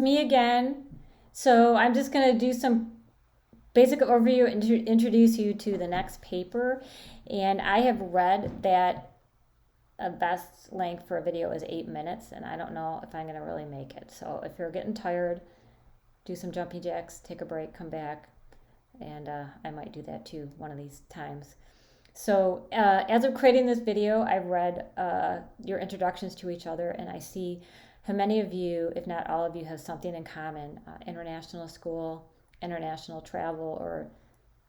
Me again. So I'm just going to do some basic overview and introduce you to the next paper. And I have read that a best length for a video is 8 minutes, and I don't know if I'm going to really make it. So if you're getting tired, do some jumping jacks, take a break, come back, and I might do that too one of these times. So as of creating this video, I've read your introductions to each other, and I see how many of you, if not all of you, have something in common: international school, international travel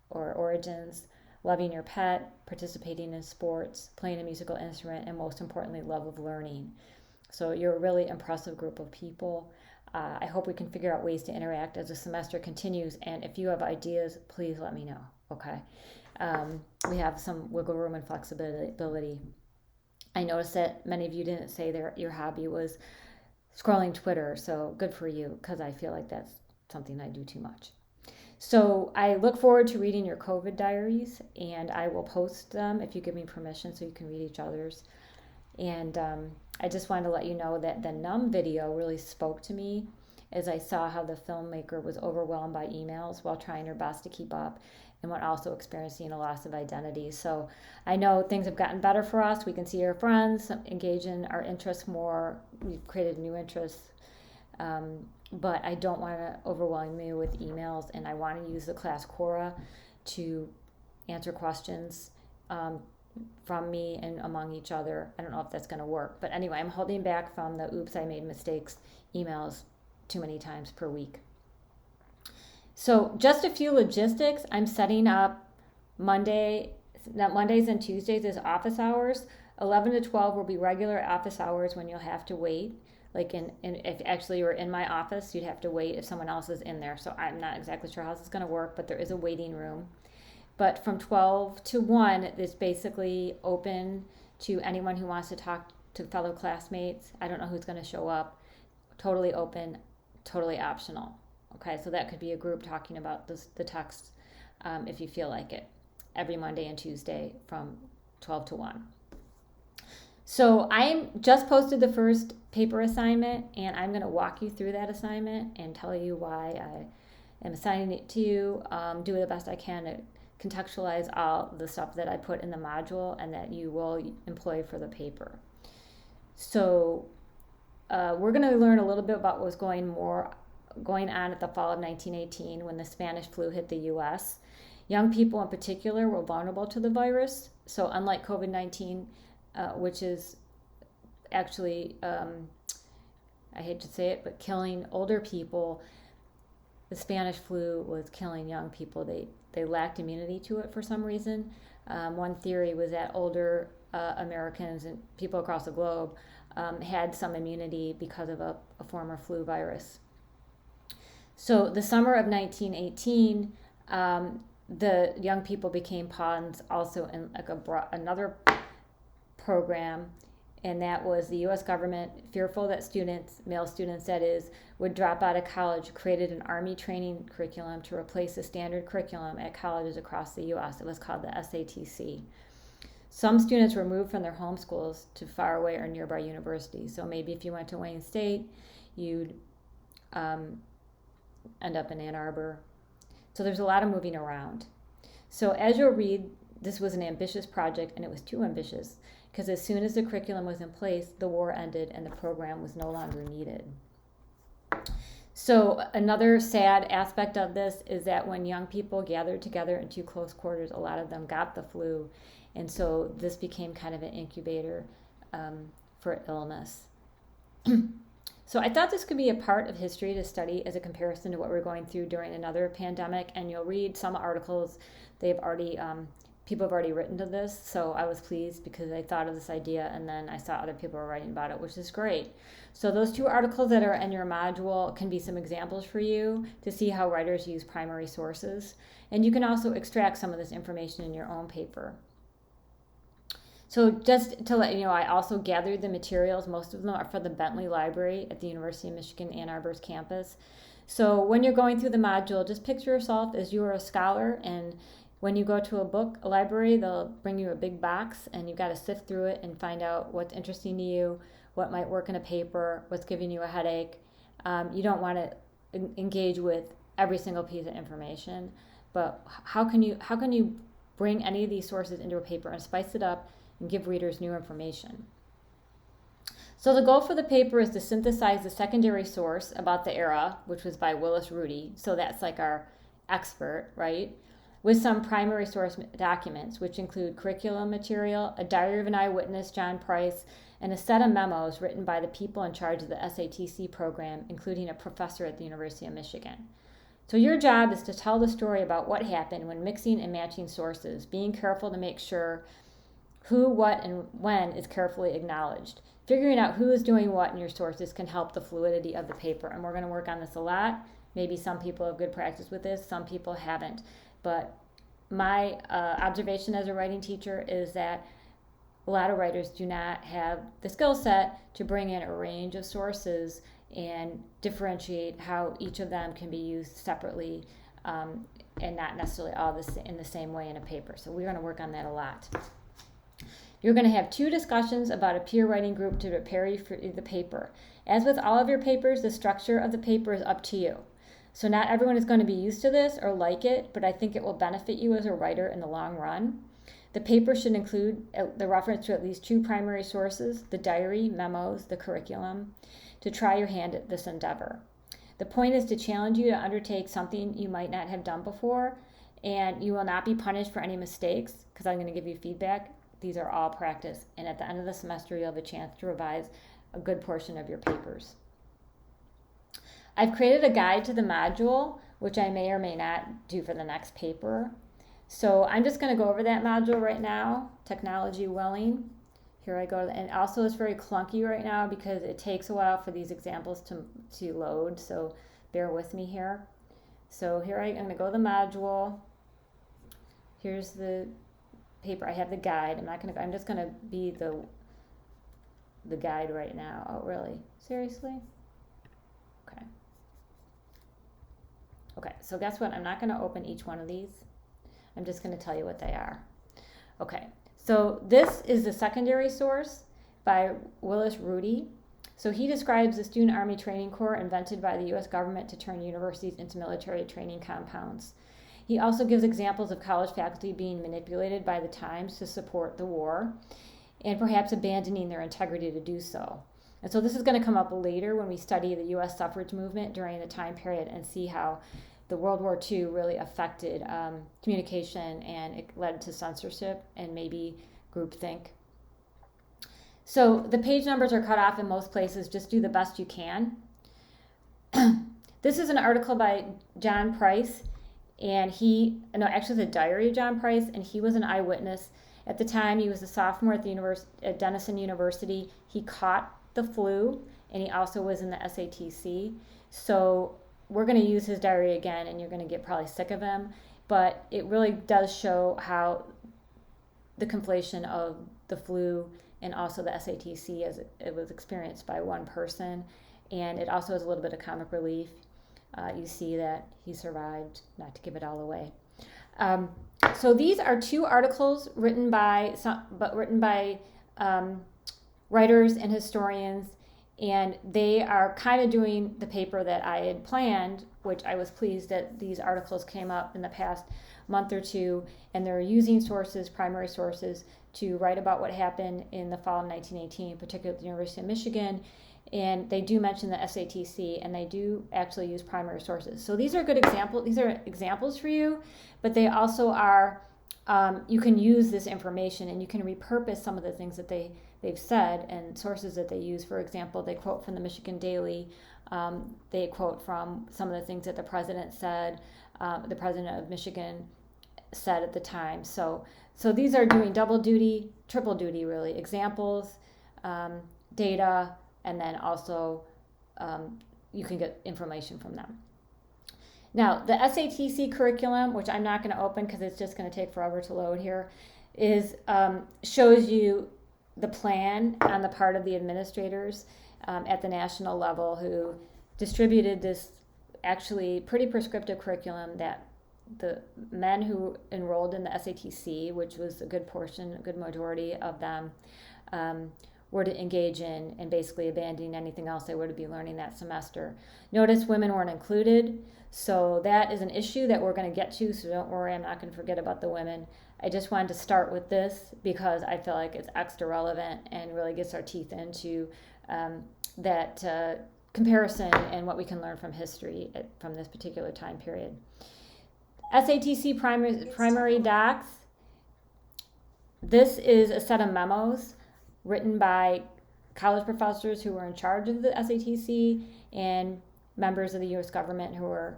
or origins, loving your pet, participating in sports, playing a musical instrument, and most importantly, love of learning. So you're a really impressive group of people. I hope we can figure out ways to interact as the semester continues, and if you have ideas, please let me know, okay? We have some wiggle room and flexibility. I noticed that many of you didn't say your hobby was scrolling Twitter, so good for you, because I feel like that's something I do too much. So I look forward to reading your COVID diaries, and I will post them if you give me permission so you can read each other's. And I just wanted to let you know that the Numb video really spoke to me as I saw how the filmmaker was overwhelmed by emails while trying her best to keep up and while also experiencing a loss of identity. So I know things have gotten better for us. We can see our friends, engage in our interests more. We've created new interests. But I don't want to overwhelm you with emails, and I want to use the class Quora to answer questions from me and among each other. I don't know if that's going to work. But anyway, I'm holding back from the oops, I made mistakes emails too many times per week. So just a few logistics. I'm setting up Mondays and Tuesdays as office hours. 11 to 12 will be regular office hours when you'll have to wait. Like if actually you were in my office, you'd have to wait if someone else is in there. So I'm not exactly sure how this is going to work, but there is a waiting room. But from 12 to 1, it's basically open to anyone who wants to talk to fellow classmates. I don't know who's going to show up. Totally open, totally optional. Okay, so that could be a group talking about the text if you feel like it, every Monday and Tuesday from 12 to 1. So I just posted the first paper assignment, and I'm going to walk you through that assignment and tell you why I am assigning it to you, do the best I can to contextualize all the stuff that I put in the module and that you will employ for the paper. So we're going to learn a little bit about what was going on at the fall of 1918 when the Spanish flu hit the US. Young people in particular were vulnerable to the virus. So unlike COVID-19, which is actually, I hate to say it, but killing older people, the Spanish flu was killing young people. They lacked immunity to it for some reason. One theory was that older Americans and people across the globe had some immunity because of a former flu virus. So the summer of 1918, the young people became pawns also in like another program, and that was the U.S. government, fearful that male students that is, would drop out of college, created an Army training curriculum to replace the standard curriculum at colleges across the U.S. It was called the S.A.T.C. Some students were moved from their home schools to far away or nearby universities. So maybe if you went to Wayne State, you'd end up in Ann Arbor. So there's a lot of moving around. So as you'll read, this was an ambitious project, and it was too ambitious because as soon as the curriculum was in place, the war ended and the program was no longer needed. So another sad aspect of this is that when young people gathered together in too close quarters, a lot of them got the flu, and so this became kind of an incubator for illness. So I thought this could be a part of history to study as a comparison to what we're going through during another pandemic, and you'll read some articles people have already written to this, so I was pleased because I thought of this idea and then I saw other people were writing about it, which is great. So those two articles that are in your module can be some examples for you to see how writers use primary sources, and you can also extract some of this information in your own paper. So just to let you know, I also gathered the materials. Most of them are for the Bentley Library at the University of Michigan Ann Arbor's campus. So when you're going through the module, just picture yourself as you are a scholar, and when you go to a library, they'll bring you a big box, and you've got to sift through it and find out what's interesting to you, what might work in a paper, what's giving you a headache, You don't want to engage with every single piece of information, but how can you bring any of these sources into a paper and spice it up and give readers new information? So the goal for the paper is to synthesize the secondary source about the era, which was by Willis Rudy. So that's like our expert, right? With some primary source documents, which include curriculum material, a diary of an eyewitness, John Price, and a set of memos written by the people in charge of the S.A.T.C program, including a professor at the University of Michigan. So your job is to tell the story about what happened when mixing and matching sources, being careful to make sure who, what, and when is carefully acknowledged. Figuring out who is doing what in your sources can help the fluidity of the paper, and we're going to work on this a lot. Maybe some people have good practice with this, some people haven't. But my observation as a writing teacher is that a lot of writers do not have the skill set to bring in a range of sources and differentiate how each of them can be used separately and not necessarily all in the same way in a paper. So we're going to work on that a lot. You're going to have 2 discussions about a peer writing group to prepare you for the paper. As with all of your papers, the structure of the paper is up to you. So not everyone is going to be used to this or like it, but I think it will benefit you as a writer in the long run. The paper should include the reference to at least 2 primary sources, the diary, memos, the curriculum, to try your hand at this endeavor. The point is to challenge you to undertake something you might not have done before, and you will not be punished for any mistakes because I'm going to give you feedback. These are all practice, and at the end of the semester, you'll have a chance to revise a good portion of your papers. I've created a guide to the module, which I may or may not do for the next paper. So I'm just going to go over that module right now, technology willing. Here I go, and also it's very clunky right now because it takes a while for these examples to load, so bear with me here. So here I'm going to go to the module. Here's the paper. I have the guide. I'm just going to be the guide right now. Oh, really? Seriously? Okay. Okay, so guess what? I'm not going to open each one of these. I'm just going to tell you what they are. Okay, so this is the secondary source by Willis Rudy. So he describes the Student Army Training Corps invented by the U.S. government to turn universities into military training compounds. He also gives examples of college faculty being manipulated by the Times to support the war and perhaps abandoning their integrity to do so. And so this is going to come up later when we study the U.S. suffrage movement during the time period and see how the World War II really affected communication, and it led to censorship and maybe groupthink. So the page numbers are cut off in most places. Just do the best you can. This is an article by John Price, and actually the diary of John Price, and he was an eyewitness. At the time, he was a sophomore at Denison University. He caught the flu, and he also was in the S.A.T.C. So we're going to use his diary again, and you're going to get probably sick of him. But it really does show how the conflation of the flu and also the S.A.T.C. as it was experienced by one person. And it also has a little bit of comic relief. You see that he survived, not to give it all away. So these are 2 articles written by writers and historians, and they are kind of doing the paper that I had planned, which I was pleased that these articles came up in the past month or 2, and they're using sources, primary sources, to write about what happened in the fall of 1918, particularly at the University of Michigan. And they do mention the S.A.T.C, and they do actually use primary sources. So these are good examples. These are examples for you, but they also are, you can use this information and you can repurpose some of the things that they've said and sources that they use. For example, they quote from the Michigan Daily. They quote from some of the things that the president said, the president of Michigan said at the time. So these are doing double duty, triple duty really, examples, data, and then also you can get information from them. Now, the S.A.T.C curriculum, which I'm not going to open because it's just going to take forever to load here, shows you the plan on the part of the administrators at the national level who distributed this actually pretty prescriptive curriculum that the men who enrolled in the S.A.T.C, which was a good portion, a good majority of them, were to engage in and basically abandoning anything else they were to be learning that semester. Notice women weren't included, so that is an issue that we're going to get to, so don't worry, I'm not going to forget about the women. I just wanted to start with this because I feel like it's extra relevant and really gets our teeth into that comparison and what we can learn from history from this particular time period. S.A.T.C. primary docs. This is a set of memos written by college professors who were in charge of the S.A.T.C. and members of the U.S. government who were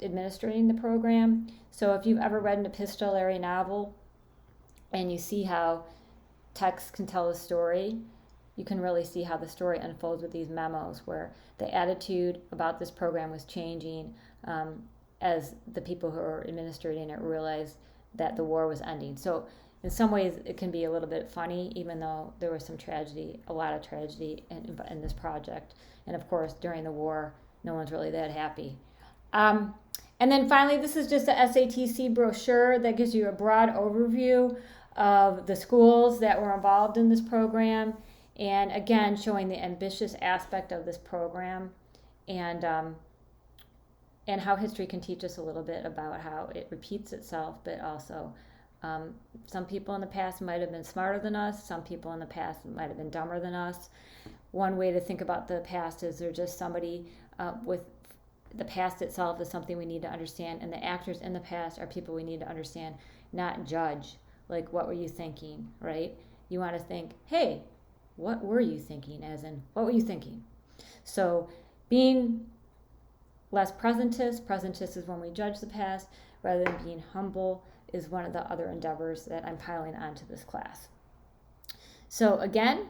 administering the program. So if you've ever read an epistolary novel and you see how text can tell a story, you can really see how the story unfolds with these memos, where the attitude about this program was changing as the people who are administrating it realized that the war was ending. So in some ways it can be a little bit funny, even though there was some tragedy, a lot of tragedy in this project. And of course, during the war, no one's really that happy. And then finally, this is just a S.A.T.C. brochure that gives you a broad overview of the schools that were involved in this program. And again, showing the ambitious aspect of this program and how history can teach us a little bit about how it repeats itself, but also some people in the past might have been smarter than us. Some people in the past might have been dumber than us. One way to think about the past is they're just somebody with the past itself is something we need to understand, and the actors in the past are people we need to understand, not judge. Like, what were you thinking, right? You want to think, hey, what were you thinking? As in, what were you thinking? So being less presentist is when we judge the past, rather than being humble is one of the other endeavors that I'm piling onto this class. So again,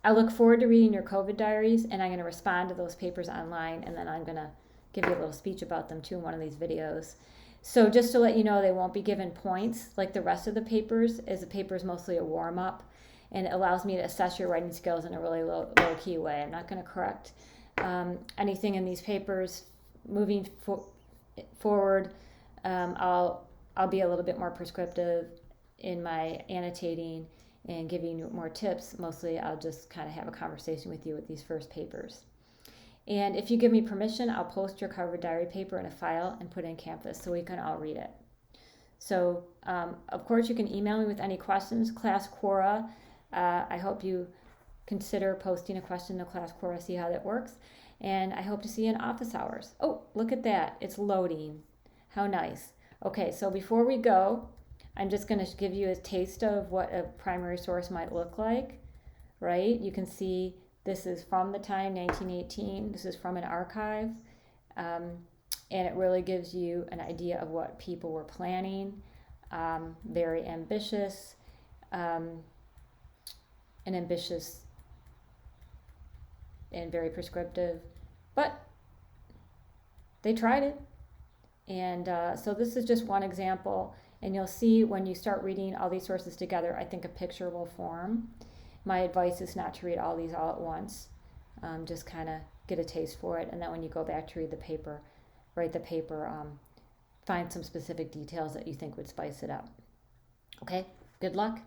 I look forward to reading your COVID diaries, and I'm going to respond to those papers online, and then I'm going to give you a little speech about them too in one of these videos. So just to let you know, they won't be given points like the rest of the papers, as the paper is mostly a warm-up, and it allows me to assess your writing skills in a really low-key way. I'm not going to correct anything in these papers. Moving forward, I'll be a little bit more prescriptive in my annotating and giving you more tips. Mostly I'll just kind of have a conversation with you with these first papers. And if you give me permission, I'll post your cover diary paper in a file and put it in Canvas so we can all read it. So of course you can email me with any questions. Class Quora, I hope you consider posting a question to Class Quora, see how that works. And I hope to see you in office hours. Oh, look at that, it's loading. How nice. Okay, so before we go, I'm just going to give you a taste of what a primary source might look like, right? You can see this is from the time 1918. This is from an archive, and it really gives you an idea of what people were planning. Very ambitious, and very prescriptive, but they tried it. And so this is just one example. And you'll see when you start reading all these sources together, I think a picture will form. My advice is not to read all these all at once. Just kind of get a taste for it. And then when you go back to read the paper, write the paper, find some specific details that you think would spice it up. Okay, good luck.